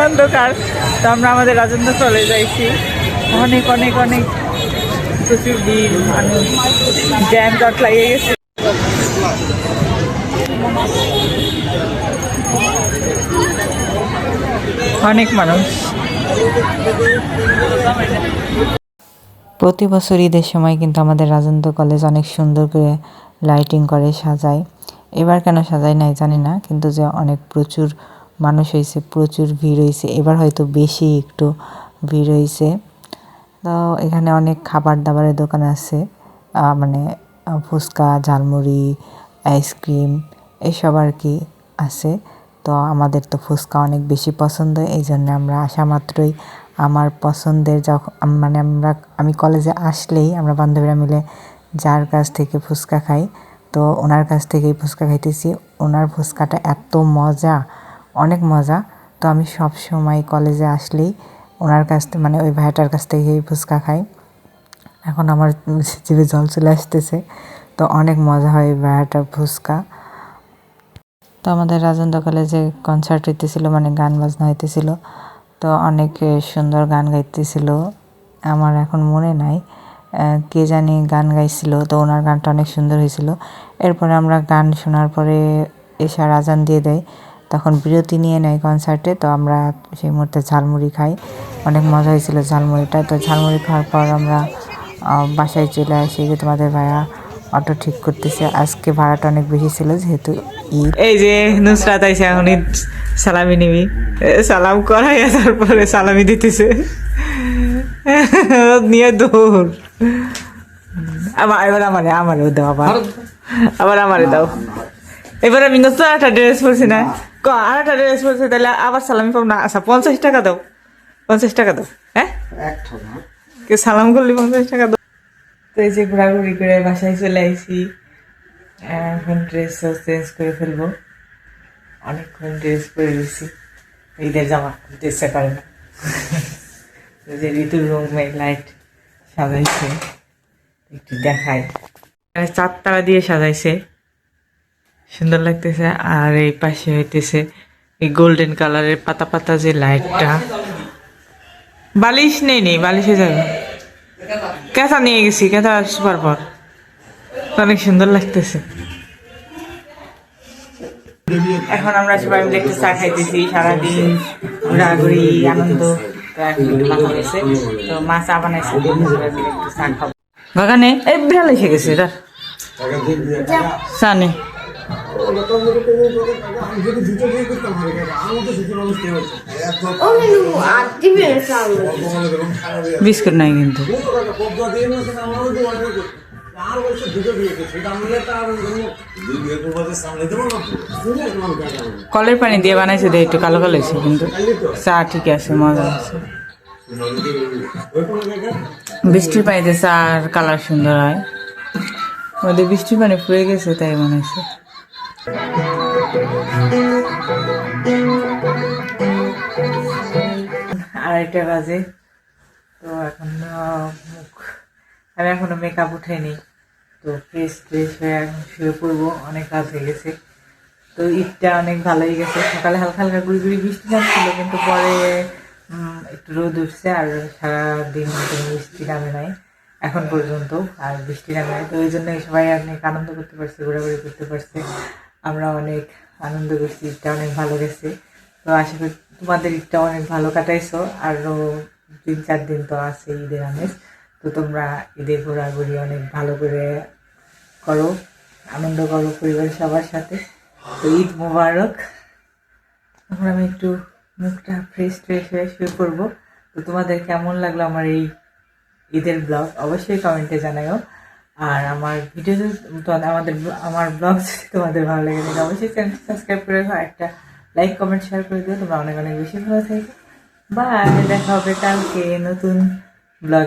অন্ধকার। তো আমরা আমাদের রাজেন্দ্র চলে যাইছি। অনেক অনেক অনেক প্রচুর ভিড়, মানুষ, জ্যাম জট লাগিয়ে গেছে। অনেক মানুষ। প্রতি বছর ঈদের সময় কিন্তু আমাদের রাজেন্দ্র কলেজ অনেক সুন্দর করে লাইটিং করে সাজায়। এবার কেন সাজায় নাই জানি না, কিন্তু যে অনেক প্রচুর মানুষ হয়েছে, প্রচুর ভিড় হয়েছে, এবার হয়তো বেশি একটু ভিড় হয়েছে। তো এখানে অনেক খাবার দাবারের দোকান আছে, মানে ফুচকা, ঝালমুড়ি, আইসক্রিম এসব আর কি আছে। তো আমাদের তো ফুচকা অনেক বেশি পছন্দ, এই জন্য আমরা আসা মাত্রই আমার পছন্দের যখন মানে আমি কলেজে আসলেই আমরা বান্ধবীরা মিলে যার কাছ থেকে ফুচকা খাই, তো ওনার কাছ থেকেই ফুচকা খাইতেছি। ওনার ফুচকাটা এত মজা, অনেক মজা। তো আমি সব সময় কলেজে আসলেই ওনার কাছ থেকে, মানে ওই ভাইটার কাছ থেকেই ফুচকা খাই। এখন আমার জিভে জল চলে আসতেছে। তো অনেক মজা হয় এই ভাইটার ফুচকা। তো আমাদের রাজেন্দ্র কলেজে কনসার্ট হইতেছিল, মানে গান বাজনা হইতেছিল। তো অনেক সুন্দর গান গাইতেছিল, আমার এখন মনে নাই কে জানি গান গাইছিল। তো ওনার গানটা অনেক সুন্দর হয়েছিল। এরপরে আমরা গান শোনার পরে এশার আজান দিয়ে দেয়, তখন বিরতি নিয়ে নেয় কনসার্টে। তো আমরা সেই মুহূর্তে ঝালমুড়ি খাই, অনেক মজা হয়েছিল ঝালমুড়িটা। তো ঝালমুড়ি খাওয়ার পর আমরা বাসায় চলে আসি। যে তোমাদের ভাইয়া অটো ঠিক করতেছে, আজকে ভাড়াটা অনেক বেশি ছিল যেহেতু ঈদ। এই যে নুসরাত আইসা, এখন সালামি নিবি, সালাম করাই, তারপরে সালামি দিতেছে নিয়ে দৌড়। এবার আমারে দাও, আবার আমারে দাও। এবার আমি নতুন একটা ড্রেস পরছি না, আর একটা ড্রেস পরছি, তাহলে আবার সালামি পাবো না। আচ্ছা 50 টাকা দাও, 50 টাকা দাও। হ্যাঁ, কে সালাম করলি 50 টাকা দাও। তো এই যে ঘোরাঘুরি করে বাসায় চলে আইসি। এখন ড্রেসও চেঞ্জ করে ফেলবো, অনেকক্ষণ ড্রেস পরে রয়েছি, ঈদের জামা ড্রেসে পারে না। যে ঋতুর রুমে লাইট সাজাইছে, একটু দেখাই। 4 তারা দিয়ে সাজাইছে, সুন্দর লাগতেছে। আর এই পাশে হইতেছে এই গোল্ডেন কালারের পাতা পাতা যে লাইটটা। বালিশ নেই, বালিশে যাবে, কেঁথা নিয়ে গেছি, কেঁথা আসবার পর অনেক সুন্দর লাগতেছে। এখন আমরা সবাই মিলে একটু চা খাইতেছি, সারাদিন ঘোরাঘুরি আনন্দ। তো এখন একটু মাথা গেছে, তো মা চা বানাইছে, সবাই মিলে একটু চা খাবো। বাগানে এই বিড়াল এসে গেছে, তার চা নেই। বিস্কুট নাই কিন্তু, কলের পানি দিয়ে বানাইছে, দিয়ে একটু কালো কালো হয়েছে, কিন্তু চা ঠিক আছে, মজা আছে। বৃষ্টির পানিতে চার কালার সুন্দর হয়, ওদের বৃষ্টির পানি ফুয়ে গেছে তাই বানাইছে। আড়াইটা বাজে। তো এখন আমি এখনো মেকআপ উঠাইনি, তো ফ্রেশ হয়ে এখন শুয়ে পড়বো, অনেক কাজ হয়ে গেছে। তো ঈদটা অনেক ভালোই গেছে। সকালে হালকা হালকা গুড়ি গুড়ি বৃষ্টি নামছিল, কিন্তু পরে একটু রোদ উঠছে, আর সারাদিন কোনো বৃষ্টি নামে নাই এখন পর্যন্ত, আর বৃষ্টি নামে নাই। তো ওই জন্য সবাই অনেক আনন্দ করতে পারছে, ঘোরাঘুরি করতে পারছে, আমরা অনেক আনন্দ করছি, ঈদটা অনেক ভালো গেছে। তো আশা করি তোমাদের ঈদটা অনেক ভালো কাটাইছো, আরও 3-4 দিন তো আছে ঈদের আমেজ। তো তোমরা ঈদের ঘোরাঘুরি অনেক ভালো করে করো, আনন্দ করো পরিবারের সবার সাথে। তো ঈদ মোবারক। এখন আমি একটু মুখটা ফ্রেশ হয়ে শুয়ে পড়বো। তো তোমাদের কেমন লাগলো আমার এই ঈদের ব্লগ অবশ্যই কমেন্টে জানাও। আর আমার ভিডিও আমার ব্লগ যদি তোমাদের ভালো লেগে থাকে অবশ্যই চ্যানেলটি সাবস্ক্রাইব করে দাও, একটা লাইক কমেন্ট শেয়ার করে দিও। তোমরা অনেক অনেক বেশি ভালো থাকো। বাই, দেখা হবে কালকে নতুন ব্লগ।